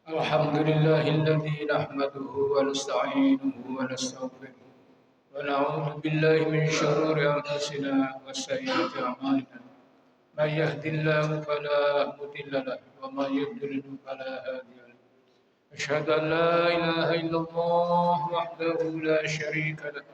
الحمد لله الذي نحمده ونستعينه ونستغفره ونعوذ بالله من شرور أنفسنا وسيئات أعمالنا من يهد الله فلا مضل له ومن يضلل فلا هادي له أشهد أن لا إله إلا الله وحده لا شريك له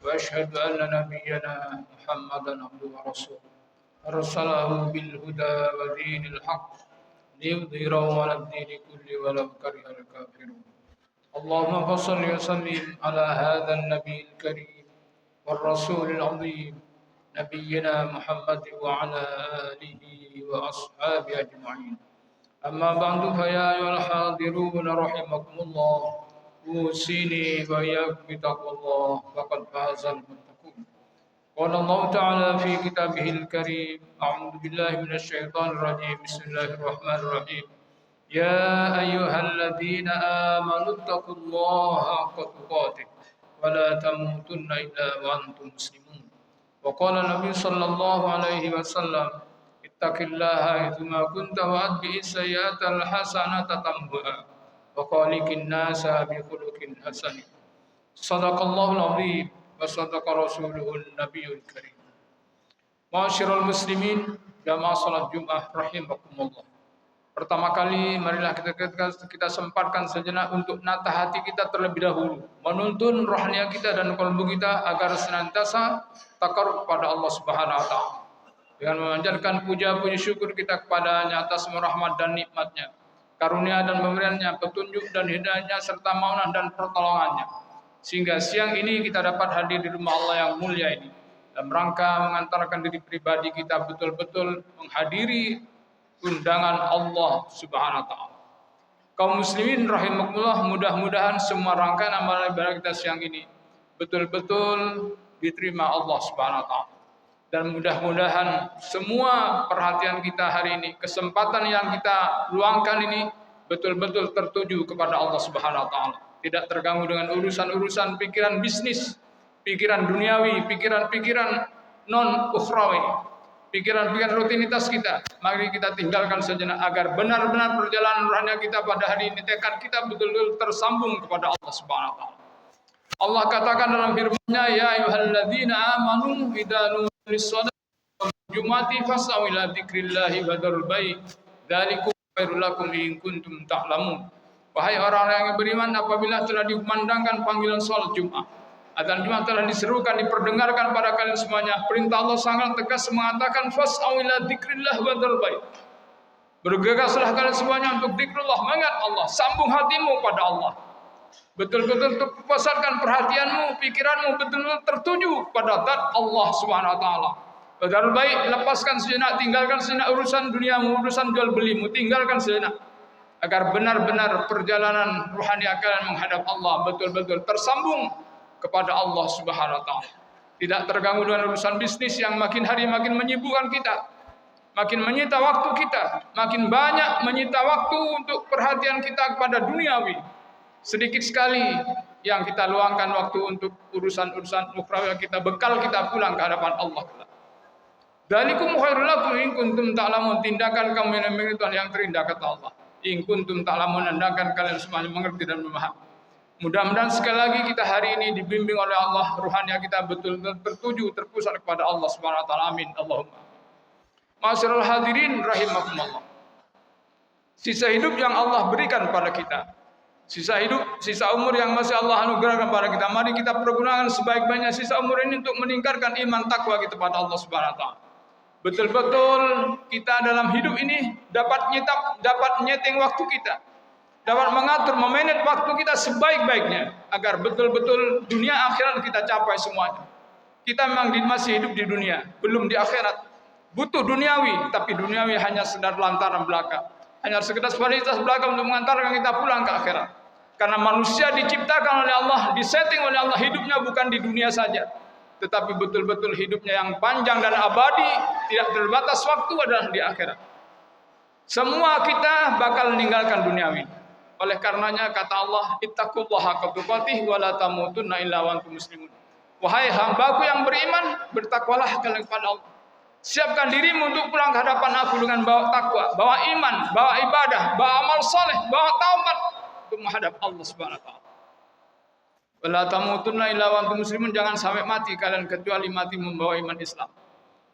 وأشهد أن نبينا محمدا عبده ورسوله أرسله بالهدى ودين الحق ليظهره على الدين كله ولو كره الكافرون اللهم صل وسلم على هذا النبي الكريم والرسول العظيم نبينا محمد وعلى آله وأصحابه أجمعين أما بعد فيا أيها الحاضرون رحمكم الله أوصيني وإياكم بتقوى الله فقد فاز المتقون قال الله تعالى في كتابه الكريم أعوذ بالله من الشيطان الرجيم بسم الله الرحمن الرحيم يا أيها الذين آمنوا اتقوا الله حق تقاته ولا تموتن إلا وأنتم مسلمون وقال النبي صلى الله عليه وسلم اتق الله حيثما كنت وأتبع السيئة الحسنة تمحها وخالق الناس بخلق حسن صدق الله العظيم وصدق رسوله النبي الكريم. Ma'asyiral muslimin, jamaah salat Jumat rahimakumullah. Pertama kali marilah kita sempatkan sejenak untuk nata hati kita terlebih dahulu, menuntun rohania kita dan kalbu kita agar senantiasa takarrub kepada Allah Subhanahu wa taala. Dengan memanjatkan puja-puji syukur kita kepadanya atas rahmat dan nikmatnya, karunia dan pemberiannya, petunjuk dan hidayahnya serta maunah dan pertolongannya. Sehingga siang ini kita dapat hadir di rumah Allah yang mulia ini dalam rangka mengantarkan diri pribadi kita betul-betul menghadiri undangan Allah Subhanahu wa taala. Kaum muslimin rahimakumullah, mudah-mudahan semua rangkaian amalan ibadah kita siang ini betul-betul diterima Allah Subhanahu wa taala. Dan mudah-mudahan semua perhatian kita hari ini, kesempatan yang kita luangkan ini betul-betul tertuju kepada Allah Subhanahu wa taala. Tidak terganggu dengan urusan-urusan pikiran bisnis, pikiran duniawi, pikiran-pikiran non-ukhrawi, pikiran-pikiran rutinitas kita. Mari kita tinggalkan sejenak agar benar-benar perjalanan rohani kita pada hari ini, tekad kita betul-betul tersambung kepada Allah Subhanahu wa taala. Allah katakan dalam firman-Nya, ya ayyuhalladzina amanu idza nudiya lis-shalati jumati fas'au ila dzikrillahi wa dzarul bai' dzalikum khairul lakum in kuntum ta'lamun. Wahai orang-orang yang beriman, apabila telah dikumandangkan panggilan salat Jumat, adzan Jumat telah diserukan, diperdengarkan pada kalian semuanya, perintah Allah sangat tegas mengatakan fas'au ila dzikrillah wa dzarul bai'. Bergegaslah kalian semuanya untuk zikrullah, mengingat Allah, sambung hatimu pada Allah. Betul-betul terpusatkan perhatianmu, pikiranmu betul-betul tertuju pada zat Allah Subhanahu wa taala. Dzarul bai', lepaskan sejenak, tinggalkan sejenak urusan duniamu, urusan jual belimu, tinggalkan sejenak. Agar benar-benar perjalanan rohani kalian menghadap Allah betul-betul tersambung kepada Allah Subhanahu wa taala. Tidak terganggu dengan urusan bisnis yang makin hari makin menyibukkan kita, makin menyita waktu kita, makin banyak menyita waktu untuk perhatian kita kepada duniawi. Sedikit sekali yang kita luangkan waktu untuk urusan-urusan ukhrawi kita, bekal kita pulang ke hadapan Allah. Dzalikum khairul lakum in kuntum ta'lamun, tindakan kamu yang terindah kata Allah. In kuntum ta'lamun, hendakkan kalian semuanya mengerti dan memahami. Mudah-mudahan sekali lagi kita hari ini dibimbing oleh Allah, ruhania kita betul-betul tertuju, terpusat kepada Allah Subhanahu wa taala. Amin. Allahumma. Ma'asyiral hadirin rahimakumullah. Sisa hidup yang Allah berikan pada kita, sisa hidup, sisa umur yang masih Allah anugerahkan pada kita, mari kita pergunakan sebaik-baiknya sisa umur ini untuk meningkatkan iman takwa kita pada Allah Subhanahu wa taala. Betul-betul kita dalam hidup ini dapat nyeting waktu kita, dapat mengatur, memanage waktu kita sebaik-baiknya agar betul-betul dunia akhirat kita capai semuanya. Kita memang masih hidup di dunia, belum di akhirat. Butuh duniawi, tapi duniawi hanya sekedar lantaran belaka, hanya sekedar fasilitas belaka untuk mengantarkan kita pulang ke akhirat. Karena manusia diciptakan oleh Allah, disetting oleh Allah hidupnya bukan di dunia saja, tetapi betul-betul hidupnya yang panjang dan abadi, tidak terbatas waktu adalah di akhirat. Semua kita bakal meninggalkan duniawi. Oleh karenanya kata Allah, ittaqullaha haqqa tuqatih wa la tamutunna illa wa antum muslimun. Wahai hambaku yang beriman, bertakwalah kalian kepada Allah. Siapkan dirimu untuk pulang ke hadapan aku dengan bawa takwa, bawa iman, bawa ibadah, bawa amal soleh, bawa taubat untuk menghadap Allah Subhanahu wa taala. Wala tamutunna illa wa antum muslimun, jangan sampai mati kalian kecuali mati membawa iman Islam.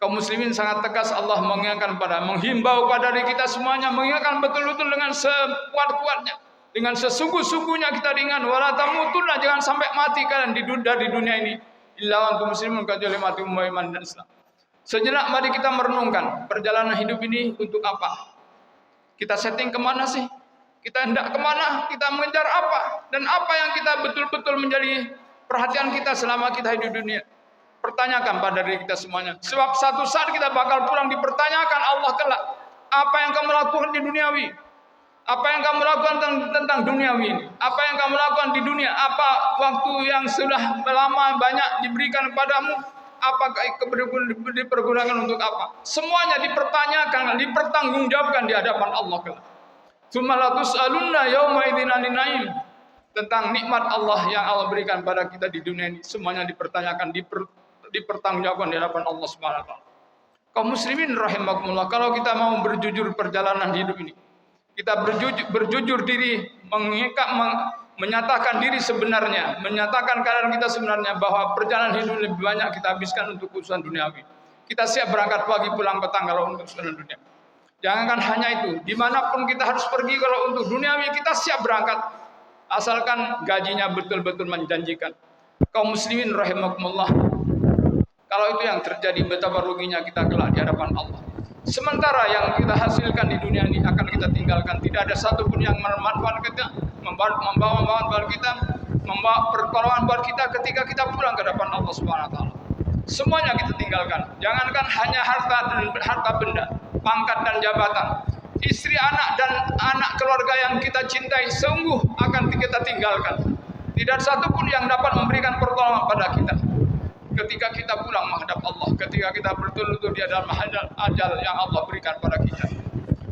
Kaum muslimin sangat tegas Allah mengingatkan menghimbau pada diri kita semuanya, mengingatkan betul-betul dengan sekuat-kuatnya, dengan sesungguh-sungguhnya kita diingat, wala tamutunna, jangan sampai mati kalian di dunia ini illa wa antum muslimun, kecuali mati membawa iman dan Islam. Sejenak mari kita merenungkan perjalanan hidup ini untuk apa? Kita setting kemana sih? Kita hendak kemana? Kita mengejar apa? Dan apa yang kita betul-betul menjadi perhatian kita selama kita hidup di dunia? Pertanyakan pada diri kita semuanya. Sebab satu saat kita bakal pulang dipertanyakan Allah kelak. Apa yang kamu lakukan di duniawi? Apa yang kamu lakukan tentang duniawi ini? Apa yang kamu lakukan di dunia? Apa waktu yang sudah lama banyak diberikan kepadamu? Apakah dipergunakan untuk apa? Semuanya dipertanyakan, dipertanggungjawabkan di hadapan Allah kelak. Tsumalatus alunna yauma idzin anin naim. Tentang nikmat Allah yang Allah berikan pada kita di dunia ini, semuanya dipertanyakan, dipertanggungjawabkan di hadapan Allah Subhanahu wa taala. Kaum muslimin rahimakumullah, kalau kita mau berjujur perjalanan hidup ini, kita berjujur diri, menyatakan diri sebenarnya, menyatakan keadaan kita sebenarnya, bahwa perjalanan hidup lebih banyak kita habiskan untuk urusan duniawi. Kita siap berangkat pagi pulang petang kalau untuk urusan dunia. Jangankan hanya itu, dimanapun kita harus pergi kalau untuk duniawi kita siap berangkat, asalkan gajinya betul-betul menjanjikan. Kaum muslimin rahimakumullah, kalau itu yang terjadi, betapa ruginya kita kelak di hadapan Allah. Sementara yang kita hasilkan di dunia ini akan kita tinggalkan. Tidak ada satupun yang bermanfaat kita, membawa manfaat kita, membawa pertolongan buat kita ketika kita pulang ke hadapan Allah Subhanahu wa taala. Semuanya kita tinggalkan. Jangankan hanya harta dan harta benda, pangkat dan jabatan, istri, anak dan anak keluarga yang kita cintai sungguh akan kita tinggalkan. Tidak satupun yang dapat memberikan pertolongan pada kita ketika kita pulang menghadap Allah, ketika kita betul-betul di dalam ajal yang Allah berikan pada kita.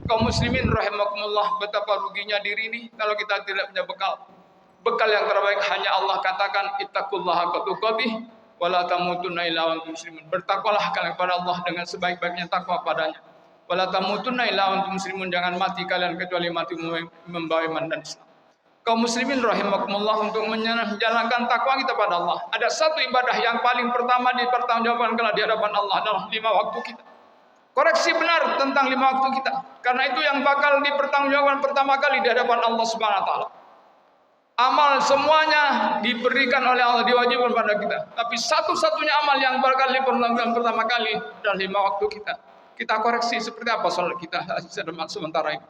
Kaum muslimin rahimakumullah, betapa ruginya diri ini kalau kita tidak punya bekal. Bekal yang terbaik hanya Allah katakan, ittaqullaha haqqa tuqatih wa la tamutunna illa wa antum muslimun. Bertakwalah kalian kepada Allah dengan sebaik-baiknya takwa padanya. Wa la tamutunna illa wa antum muslimun, jangan mati kalian kecuali mati membawa iman dan Islam. Kaum muslimin rahimakumullah, untuk menjalankan takwa kita pada Allah, ada satu ibadah yang paling pertama dipertanggungjawabkan di hadapan Allah adalah 5 waktu kita. Koreksi benar tentang 5 waktu kita, karena itu yang bakal dipertanggungjawabkan pertama kali di hadapan Allah Subhanahu wa taala. Amal semuanya diberikan oleh Allah, diwajibkan pada kita, tapi satu-satunya amal yang bakal dipertanggungjawabkan pertama kali adalah 5 waktu kita. Kita koreksi seperti apa salat kita sementara ini.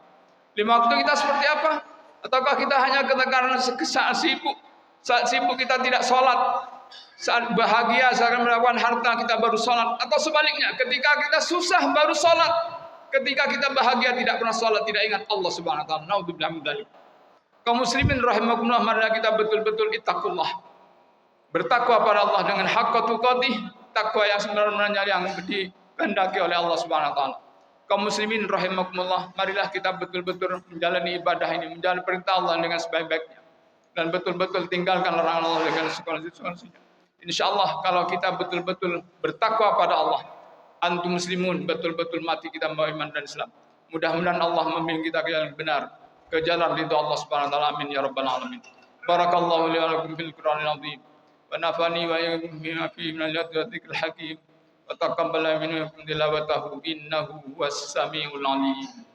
5 waktu kita seperti apa? Ataukah kita hanya karena saat sibuk kita tidak sholat, saat bahagia, saat mendapatkan harta kita baru sholat, atau sebaliknya, ketika kita susah baru sholat, ketika kita bahagia tidak pernah sholat, tidak ingat Allah Subhanahu wa taala. Naudzubillah min dzalik. Kaum muslimin rahimakumullah, mari kita betul-betul ittaqullah, bertakwa pada Allah dengan haqqa tuqatih, takwa yang sebenarnya yang dikehendaki oleh Allah Subhanahu wa taala. Kaum muslimin rahimakumullah, marilah kita betul-betul menjalani ibadah ini, menjalani perintah Allah dengan sebaik-baiknya, dan betul-betul tinggalkan larangan Allah dengan sekurang-kurangnya. Insyaallah kalau kita betul-betul bertakwa pada Allah, antum muslimun, betul-betul mati kita membawa iman dan Islam. Mudah-mudahan Allah membimbing kita ke jalan benar, ke jalan ridha Allah Subhanahu wa taala. Amin ya rabbal alamin. Barakallahu li wa lakum fil Qur'anil azim. Wa nafani wa iyyakum bima fihi min al-ayati wa dzikril hakim. Wa taqabbal minkum tilawatahu innahu was-sami'ul 'alim.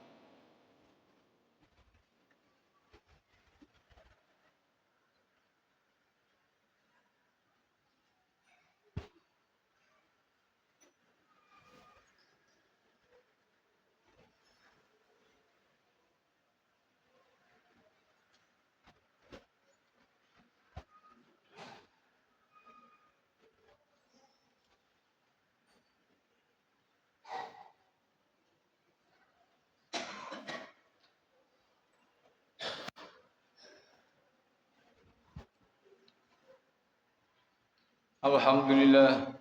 Alhamdulillah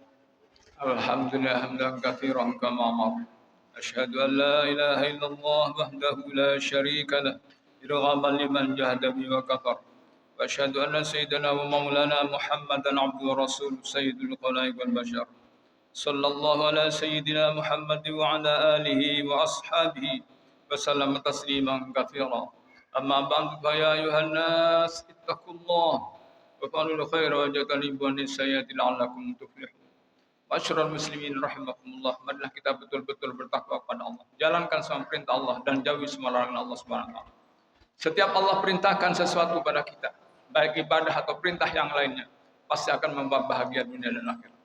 hamdan katsiran kama amar. Asyhadu an la ilaha illallah wahdahu la syarika lah, irghaman liman jahada bi wa kafar. Wa asyhadu anna sayyidana wa maulana Muhammadan abduhu wa rasuluh sayyidul khalaiq wal bashar. صلى الله على سيدنا محمد وعلى آله وأصحابه وسلم تسليما كثيرا. أما بعد فيا أيها الناس اتقوا الله وافعلوا الخير واجتنبوا السيئات لعلكم تفلحون. Masyarul muslimin rahimakumullah, marilah kita betul-betul bertakwa kepada Allah. Jalankan semua perintah Allah dan jauhi semua larangan Allah Subhanahu wa taala. Setiap Allah perintahkan sesuatu pada kita, baik ibadah atau perintah yang lainnya, pasti akan membawa bahagia dunia dan akhirat.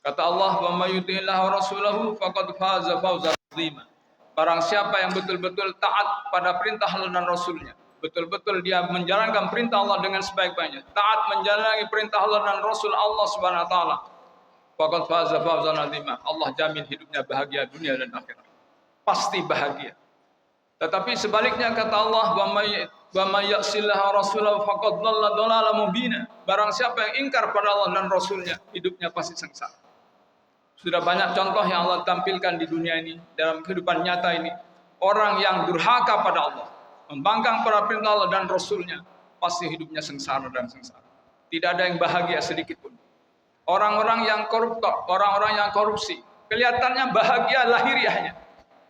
Kata Allah, "Wa may yuti'illah wa rasulahu faqad faza fawzan 'azima." Barang siapa yang betul-betul taat pada perintah Allah dan Rasulnya, betul-betul dia menjalankan perintah Allah dengan sebaik-baiknya, taat menjalani perintah Allah dan Rasul Allah Subhanahu wa taala, faqad faza fawzan 'azima. Allah jamin hidupnya bahagia dunia dan akhirat. Pasti bahagia. Tetapi sebaliknya kata Allah, wa may ya'sillaha rasulahu faqad dhalla dhalalan mubina. Barang siapa yang ingkar pada Allah dan Rasulnya, hidupnya pasti sengsara. Sudah banyak contoh yang Allah tampilkan di dunia ini, dalam kehidupan nyata ini. Orang yang durhaka pada Allah, membangkang pada perintah Allah dan Rasulnya, pasti hidupnya sengsara dan sengsara. Tidak ada yang bahagia sedikit pun. Orang-orang yang koruptor, orang-orang yang korupsi, kelihatannya bahagia lahiriahnya,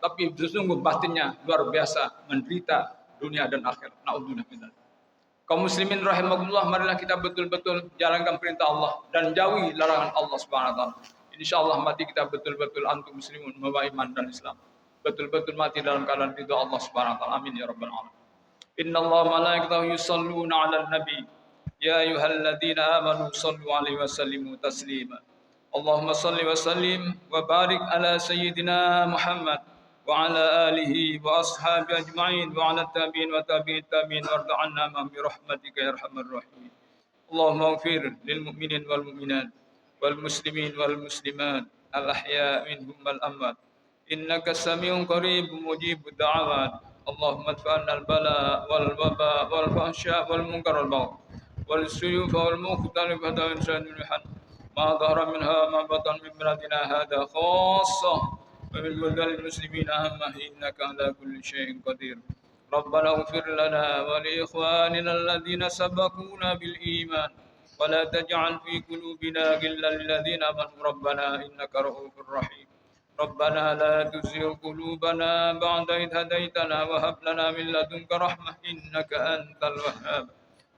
tapi sesungguh batinnya luar biasa menderita dunia dan akhirat. Na'udzubillah min dzalik. Kaum muslimin rahimakumullah, marilah kita betul-betul jalankan perintah Allah dan jauhi larangan Allah Subhanahu wa taala. Insyaallah mati kita betul-betul antum muslimun membawa iman dan Islam. Betul-betul mati dalam keadaan ridha Allah Subhanahu wa taala. Amin ya rabbal alamin. Innallaha malaikatahu yusholluna 'alan nabi. Ya ayyuhalladzina amanu shallu 'alaihi wa sallimu taslima. Allahumma shalli wa sallim wa barik ala sayyidina Muhammad wa ala alihi wa ashabi ajma'in wa ala tabi'in wa tabi'it tabi'in warda 'anna ma bi rahmatika ya arhamar rahimin. Allahumma ighfir lil mu'minin wal mu'minat wal muslimin wal muslimat al ahya minhum wal amwat innaka samiun qaribun mujibud da'awat. Allahumma adfa'na al bala wal waba wal fahsya wal munkar wal bagh wal suyuf wal mukhtalifata min syarril ma dhahara minha ma batan min baladina hadha khassah wa min buldanil muslimina amma innaka ala kulli syai'in qadir. Rabbana ighfir lana wa li ikhwanina alladhina sabaquna bil iman ولا تجعل في قلوبنا غلا للذين آمنوا ربنا إنك رؤوف رحيم. ربنا لا تزغ قلوبنا بعد إذ هديتنا وهب لنا من لدنك رحمة إنك أنت الوهاب.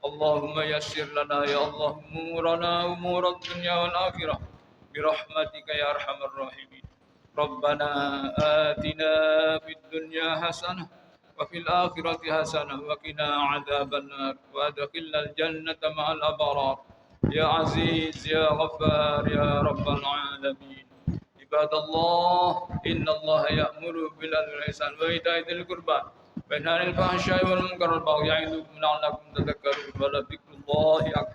اللهم يسر لنا يا الله أمورنا أمور الدنيا والآخرة برحمتك يا أرحم الراحمين. ربنا آتنا في الدنيا حسنة وفي الآخرة حسنة وقنا عذاب النار وأدخلنا الجنة مع الأبرار يا عزيز يا غفار يا رب العالمين. عباد الله إن الله يأمر بالعدل والإحسان وإيتاء ذي القربى وينهى عن الفحشاء والمنكر والبغي يعظكم لعلكم تذكرون ولذكر الله أكبر.